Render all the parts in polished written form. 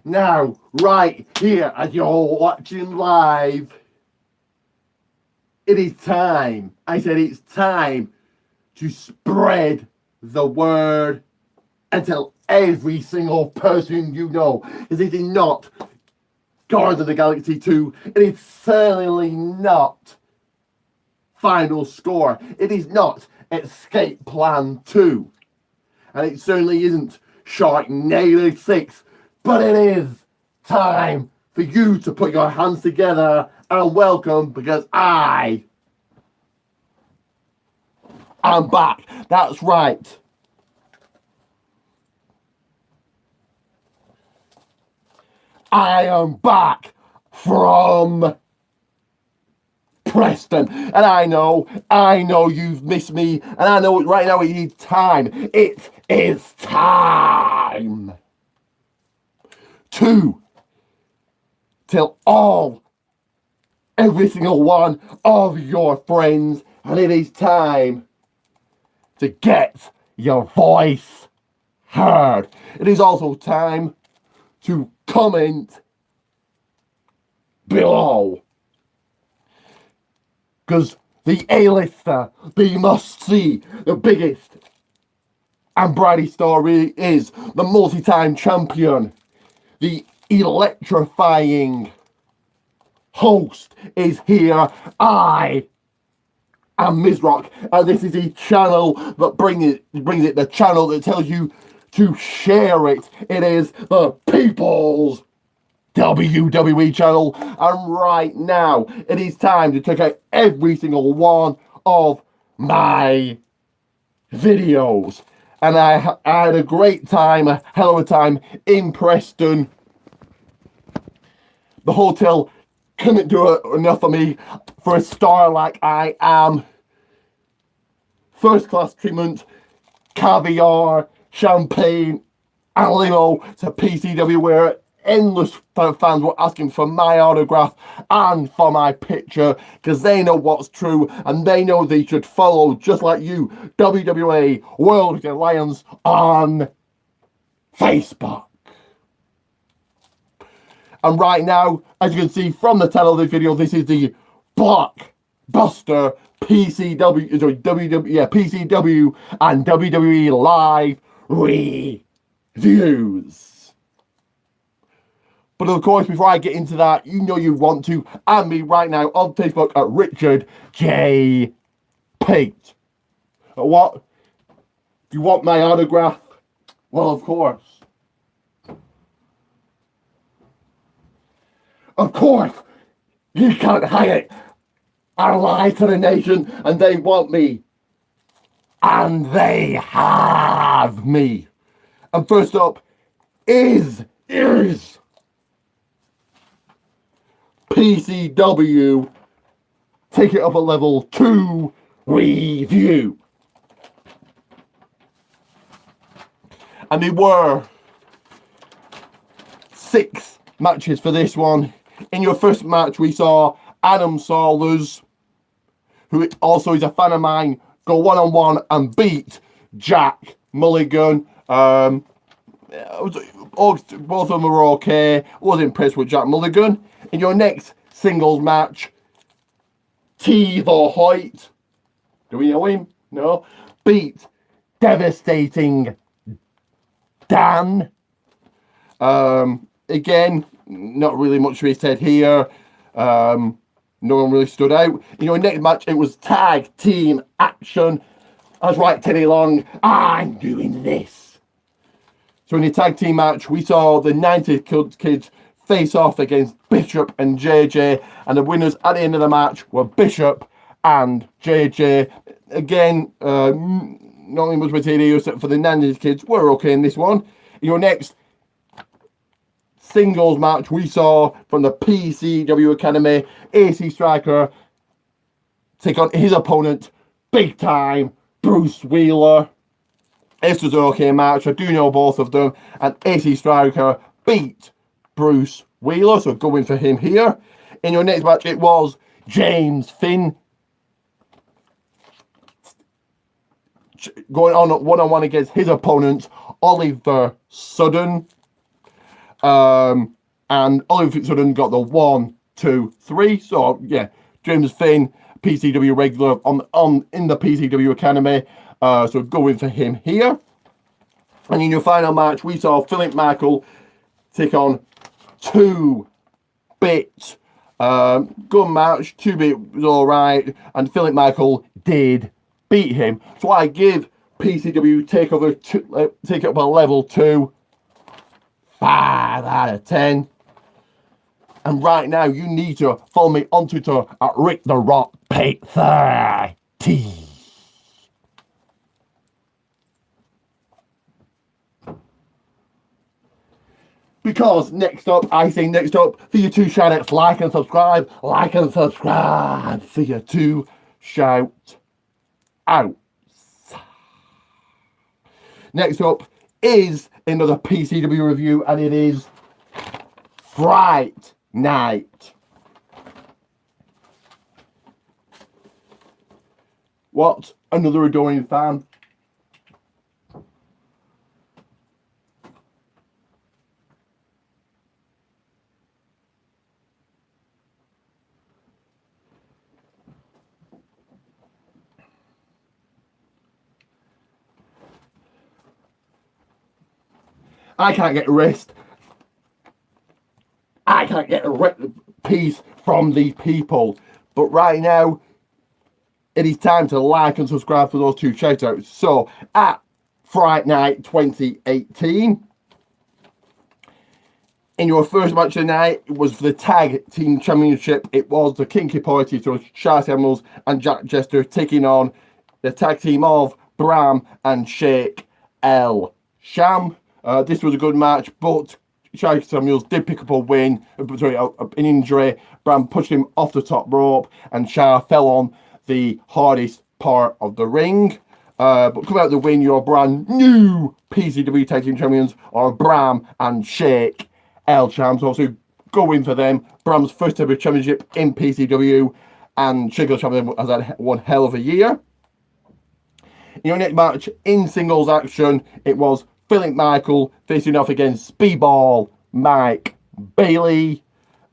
now, right here, as you're watching live, it is time. I said it's time to spread the word and tell every single person you know. Because it is not Guardians of the Galaxy 2. It is certainly not Final Score. It is not Escape Plan 2. And it certainly isn't Sharknado 6. But it is time for you to put your hands together and welcome, because I'm back. That's right. I am back from Preston, and I know you've missed me, and I know right now it is time. It is time to tell every single one of your friends, and it is time to get your voice heard. It is also time to comment below, because the A-lister, the must-see, the biggest and brightest story is the multi-time champion, the electrifying host is here. I am Mizrock, and this is the channel that brings it, the channel that tells you to share it. It is the People's WWE channel, and right now it is time to check out every single one of my videos. And I had a great time, a hell of a time in Preston. The hotel couldn't do enough for me for a star like I am. First class treatment, caviar, champagne, and limo to PCW, where endless fans were asking for my autograph and for my picture, because they know what's true and they know they should follow, just like you, WWA World Alliance on Facebook. And right now, as you can see from the title of the video, this is the Blockbuster PCW and WWE Live reviews. But of course, before I get into that, you know you want to add me right now on Facebook at Richard J. Pate. What? You want my autograph? Well, of course. Of course! You can't hide it! I lie to the nation, and they want me. And they have me. And first up is PCW Take It Up a Level 2 review. And there were 6 matches for this one. In your first match, we saw Adam Saunders, who also is a fan of mine, go one-on-one and beat Jack Mulligan. Both of them were okay. Wasn't impressed with Jack Mulligan. In your next singles match, T. The Hoyt, do we know him? No. Beat Devastating Dan. Again, not really much to be said here. No one really stood out. In your next match, it was tag team action. That's right, Teddy Long, I'm doing this. So in the tag team match, we saw the 90s kids face off against Bishop and JJ, and the winners at the end of the match were Bishop and JJ. Again, not much material except for the 90s kids were okay in this one. In your next singles match, we saw from the PCW Academy, AC Striker take on his opponent, big time Bruce Wheeler. This was an okay match. I do know both of them, and AC Striker beat Bruce Wheeler, so going for him here. In your next match, it was James Finn going on one-on-one against his opponent, Oliver Sudden. And Oliver Fitzgibbon got the 1, 2, 3. So yeah, James Finn, PCW regular on in the PCW Academy. So going for him here. And in your final match, we saw Philip Michael take on 2-Bit. Good match. 2-Bit was all right, and Philip Michael did beat him. So I give PCW take up a level 2, 5 out of 10. And right now, you need to follow me on Twitter at Rick the Rock Pate 30. Because next up for you to shout out, like and subscribe for you to shout out. Next up is another PCW review, and it is Fright Night. What? Another adoring fan? I can't get rest. I can't get peace from these people. But right now, it is time to like and subscribe for those 2 shoutouts. So, at Fright Night 2018, in your first match of the night, it was for the Tag Team Championship. It was the Kinky Party, so Charles Samuels and Jack Jester taking on the tag team of Bram and Sheikh El Sham. This was a good match, but Charles Samuels did pick up a win, an injury. Bram pushed him off the top rope, and Shah fell on the hardest part of the ring. But come out the win, your brand new PCW Tag Team Champions are Bram and Sheikh El Sham. So also go in for them. Bram's first ever championship in PCW, and Sheikh El Sham has had one hell of a year. In your next match in singles action, it was Philip Michael facing off against Speedball Mike Bailey.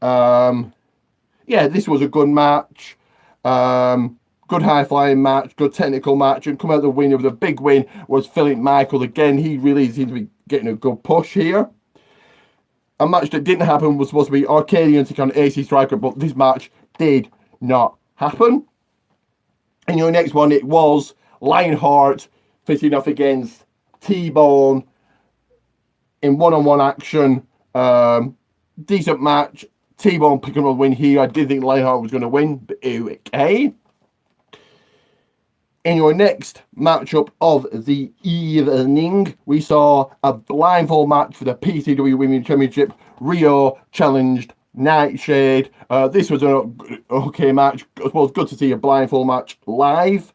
Yeah, this was a good match. Good high-flying match, good technical match, and come out the winner with a big win was Philip Michael. Again, he really seems to be getting a good push here. A match that didn't happen was supposed to be Arcadian to on AC Striker, but this match did not happen. And your next one, it was Lionheart facing off against T-Bone in one-on-one action. Decent match. T-Bone picking up a win here. I did think Lionheart was going to win, but okay. In your next matchup of the evening, we saw a blindfold match for the PCW Women's Championship. Rio challenged Nightshade. This was an okay match. I suppose good to see a blindfold match live.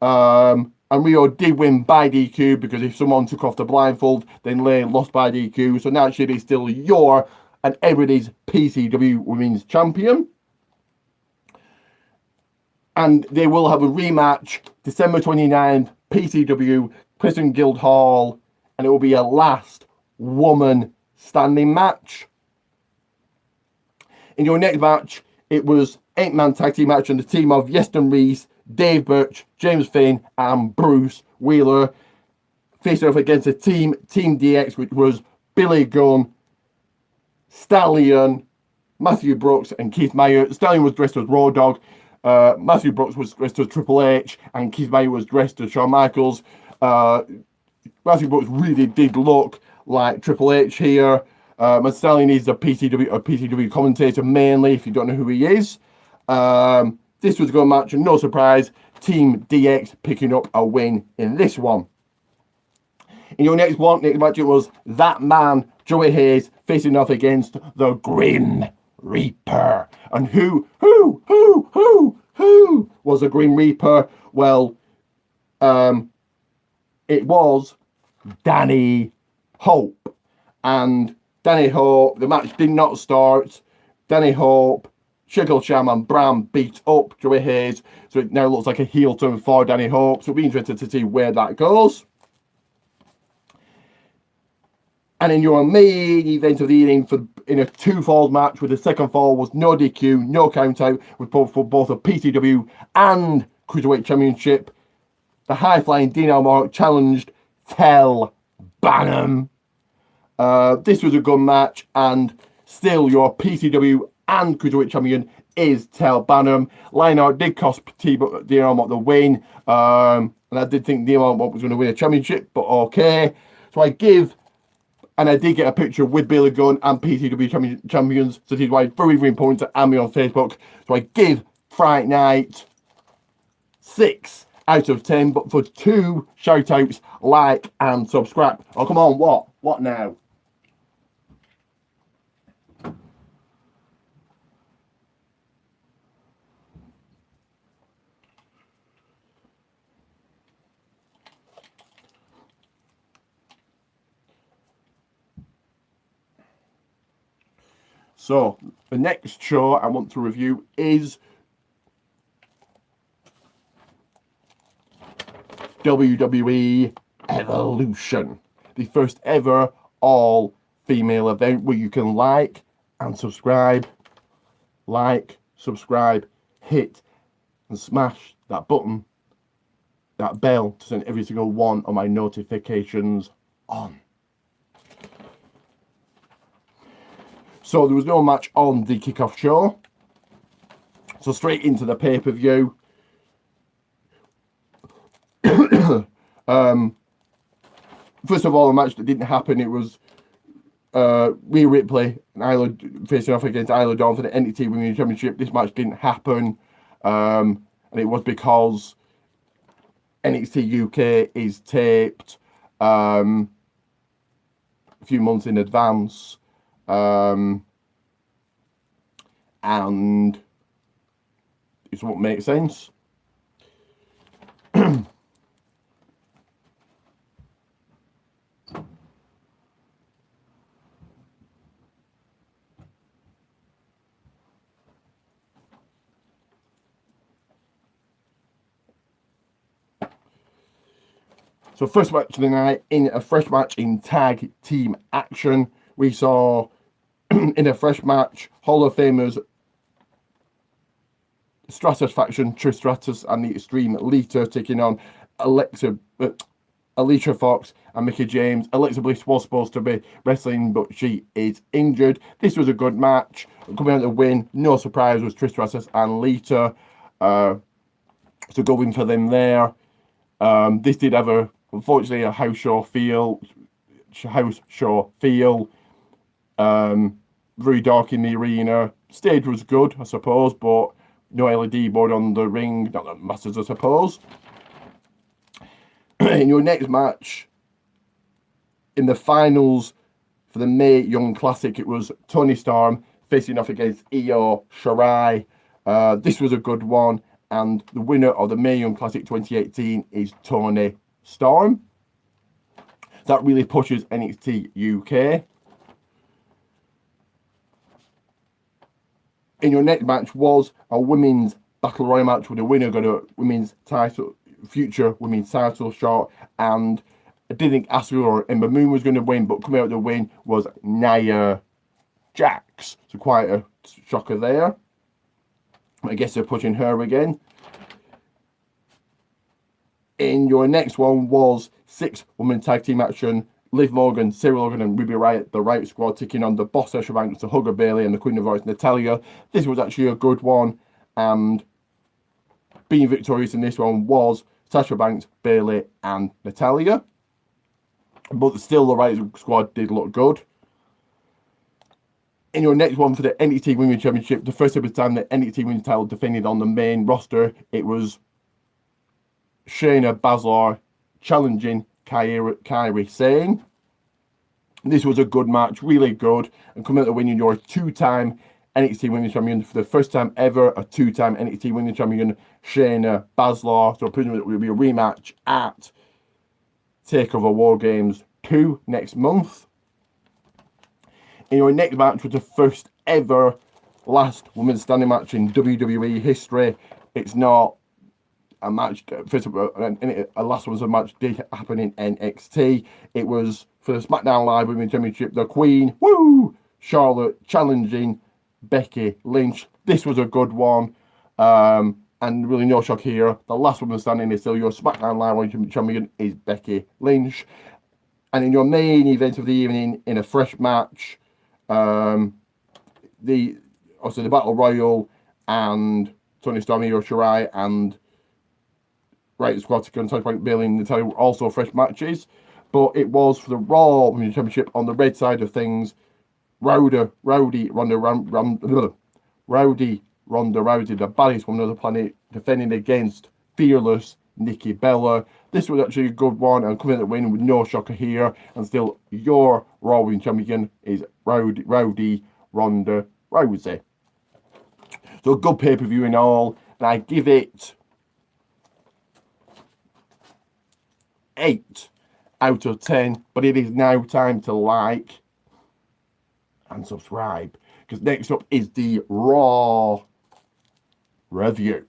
And Rio did win by DQ, because if someone took off the blindfold, then Lane lost by DQ. So Nightshade is still your and everybody's PCW Women's Champion. And they will have a rematch December 29th, PCW, Prison Guild Hall, and it will be a last woman standing match. In your next match, it was 8-man tag team match on the team of Yeston Reese, Dave Birch, James Finn, and Bruce Wheeler, facing off against a Team DX, which was Billy Gunn, Stallion, Matthew Brooks, and Keith Meyer. Stallion was dressed as Raw Dog. Matthew Brooks was dressed as Triple H, and Keith Meyer was dressed as Shawn Michaels. Matthew Brooks really did look like Triple H here. And Stallion is a PCW commentator mainly, if you don't know who he is. This was a good match, and no surprise, Team DX picking up a win in this one. In your next match, it was That Man, Joey Hayes, facing off against the Grim Reaper. And who was the Grim Reaper? Well, it was Danny Hope. And Danny Hope, the match did not start. Danny Hope, Sheikh Sham and Bram beat up Joey Hayes. So it now looks like a heel turn for Danny Hope. So we'll be interested to see where that goes. And in your main event of the evening, in a two-fall match, with the second fall was no DQ, no count-out, with both a PCW and Cruiserweight Championship, the high-flying Dean Elmore challenged Tel Bannum. This was a good match, and still your PCW and Cruiserweight Champion is Tel Bannum. Lionheart did cost Dean Elmore the win, and I did think Dean Elmore was going to win a championship, but okay. So I did get a picture with Billy Gunn and PCW champions, so this is why it's very, very important to add me on Facebook. So I give Friday Night 6 out of 10, but for 2 shout outs, like and subscribe. Oh, come on, what? What now? So, the next show I want to review is WWE Evolution, the first ever all-female event where you can like and subscribe, hit and smash that button, that bell to send every single one of my notifications on. So there was no match on the kickoff show. So straight into the pay-per-view. First of all, a match that didn't happen. It was Rhea Ripley and Isla facing off against Isla Dawn for the NXT Women's Championship. This match didn't happen, and it was because NXT UK is taped a few months in advance. And it won't make sense. So first match of the night, in a fresh match in tag team action, we saw in a fresh match, Hall of Famers Stratus faction, Trish Stratus and the Extreme Lita taking on Alicia Fox and Mickie James. Alexa Bliss was supposed to be wrestling, but she is injured. This was a good match. Coming out to win, no surprise, was Trish Stratus and Lita. So going for them there. This did have unfortunately a house show feel. Very dark in the arena. Stage was good, I suppose, but no LED board on the ring. Not that matters, I suppose. In your next match, in the finals for the Mae Young Classic, it was Toni Storm facing off against Io Shirai. This was a good one, and the winner of the Mae Young Classic 2018 is Toni Storm. That really pushes NXT UK. In your next match was a women's battle royal match with the winner got a future women's title shot, and I didn't think Asuka or Ember Moon was going to win, but coming out to win was Nia Jax. So quite a shocker there. I guess they're pushing her again. In your next one was 6-woman tag team action. Liv Morgan, Sarah Logan and Ruby Riott, the Riot Squad, taking on the Boss Sasha Banks, the Hugger Bailey and the Queen of Voice, Natalya. This was actually a good one, and being victorious in this one was Sasha Banks, Bailey and Natalya. But still, the Riot Squad did look good. In your next one for the NXT Women's Championship, the first ever time that NXT Women's title defended on the main roster, it was Shayna Baszler challenging Kairi Sane. This was a good match, really good, and coming out to winning your 2-time NXT Women's Champion for the first time ever, a 2-time NXT Women's Champion, Shayna Baszler. So presumably it will be a rematch at TakeOver War Games 2 next month. In your next match was the first ever last women's standing match in WWE history. It's not a match, first of all, a last one's a match did happen in NXT. It was for the SmackDown Live Women's Championship, the Queen, woo, Charlotte challenging Becky Lynch. This was a good one. And really no shock here. The last woman standing is still your SmackDown Live Women's Champion is Becky Lynch. And in your main event of the evening, in a fresh match, the Battle Royal and Tony Storm, Io Shirai and Riot Squad to Tony Bailey and Natalia were also fresh matches. But it was for the Raw Women's Championship on the red side of things. Rowdy Ronda Rousey, the baddest woman on the planet, defending against fearless Nikki Bella. This was actually a good one, and coming at the win with no shocker here. And still, your Raw Women's Champion is Rowdy Ronda Rousey. So a good pay-per-view in all, and I give it 8 out of 10. But it is now time to like and subscribe, because next up is the Raw review.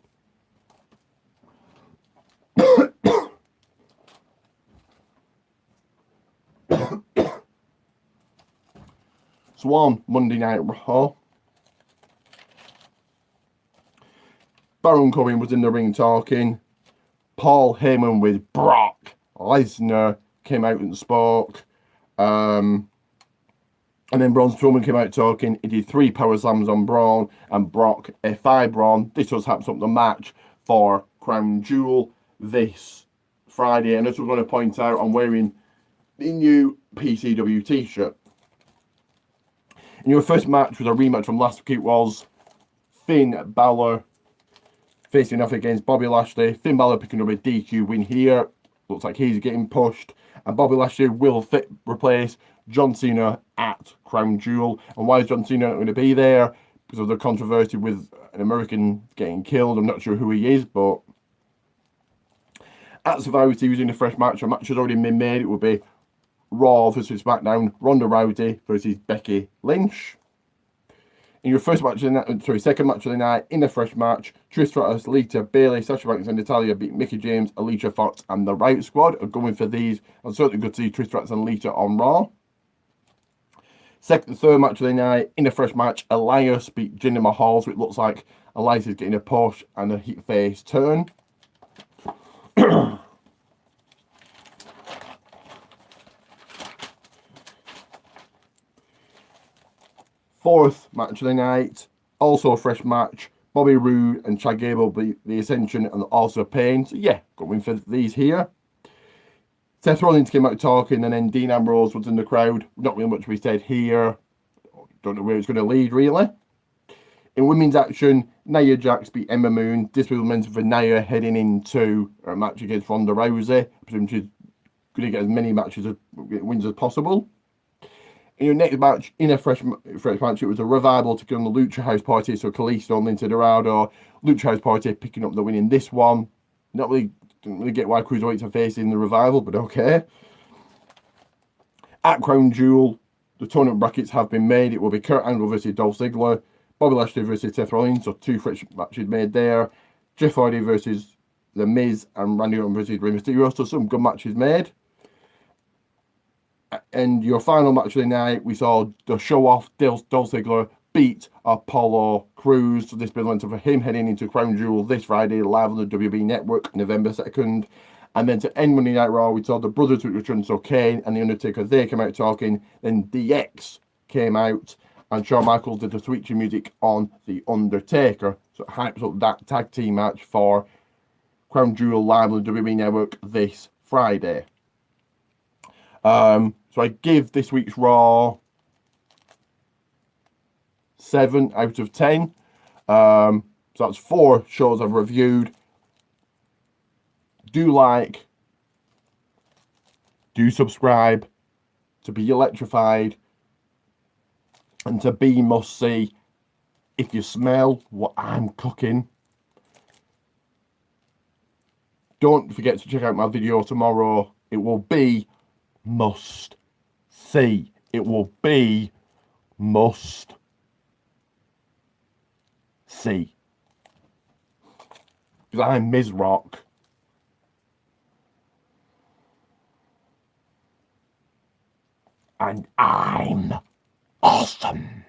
So on Monday Night Raw, Baron Corbin was in the ring talking. Paul Heyman with Brock Lesnar came out and spoke. And then Braun Strowman came out talking. He did 3 power slams on Braun, and Brock F5 Braun. This was happens up the match for Crown Jewel this Friday. And as we're going to point out, I'm wearing the new PCW t-shirt. And your first match was a rematch from last week. It was Finn Balor facing off against Bobby Lashley. Finn Balor picking up a DQ win here. Looks like he's getting pushed. And Bobby Lashley will replace John Cena at Crown Jewel. And why is John Cena not going to be there? Because of the controversy with an American getting killed. I'm not sure who he is, but at Survivor Series in a fresh match, a match has already been made. It will be Raw versus SmackDown, Ronda Rousey versus Becky Lynch. In your second match of the night, in a fresh match, Trish Stratus, Lita, Bayley, Sasha Banks and Natalya beat Mickie James, Alicia Fox and the Riot Squad. Are going for these. I'm certainly good to see Trish Stratus and Lita on Raw. Third match of the night, in a fresh match, Elias beat Jinder Mahal, so it looks like Elias is getting a push and a face turn. Fourth match of the night, also a fresh match, Bobby Roode and Chad Gable beat the Ascension and also Pain. So yeah, going for these here. Seth Rollins came out talking, and then Dean Ambrose was in the crowd. Not really much we said here. Don't know where it's going to lead, really. In women's action, Nia Jax beat Ember Moon. This was meant for Nia heading into a match against Ronda Rousey. I presume she's going to get as many wins as possible. In your next match, in a fresh match, it was a revival to get on the Lucha House Party. So Kalisto and Lince Dorado, Lucha House Party picking up the win in this one. Didn't really get why Cruiserweights are facing the revival, but okay. At Crown Jewel, the tournament brackets have been made. It will be Kurt Angle versus Dolph Ziggler, Bobby Lashley versus Seth Rollins, so 2 fresh matches made there. Jeff Hardy versus The Miz and Randy Orton versus Rey Mysterio, so some good matches made. And your final match of the night, we saw the show-off Dolph Ziggler beat Apollo Crews. So this builds for him heading into Crown Jewel this Friday, live on the WB Network, November 2nd. And then to end Monday Night Raw, we saw the Brothers with return, so Kane and The Undertaker, they came out talking. Then DX came out, and Shawn Michaels did the switching music on The Undertaker. So it hypes up that tag team match for Crown Jewel live on the WB Network this Friday. So I give this week's Raw 7 out of 10. So that's 4 shows I've reviewed. Do like, do subscribe to be electrified and to be must see. If you smell what I'm cooking, don't forget to check out my video tomorrow. It will be must see. It will be must see. Because I'm Ms. Rock. And I'm awesome.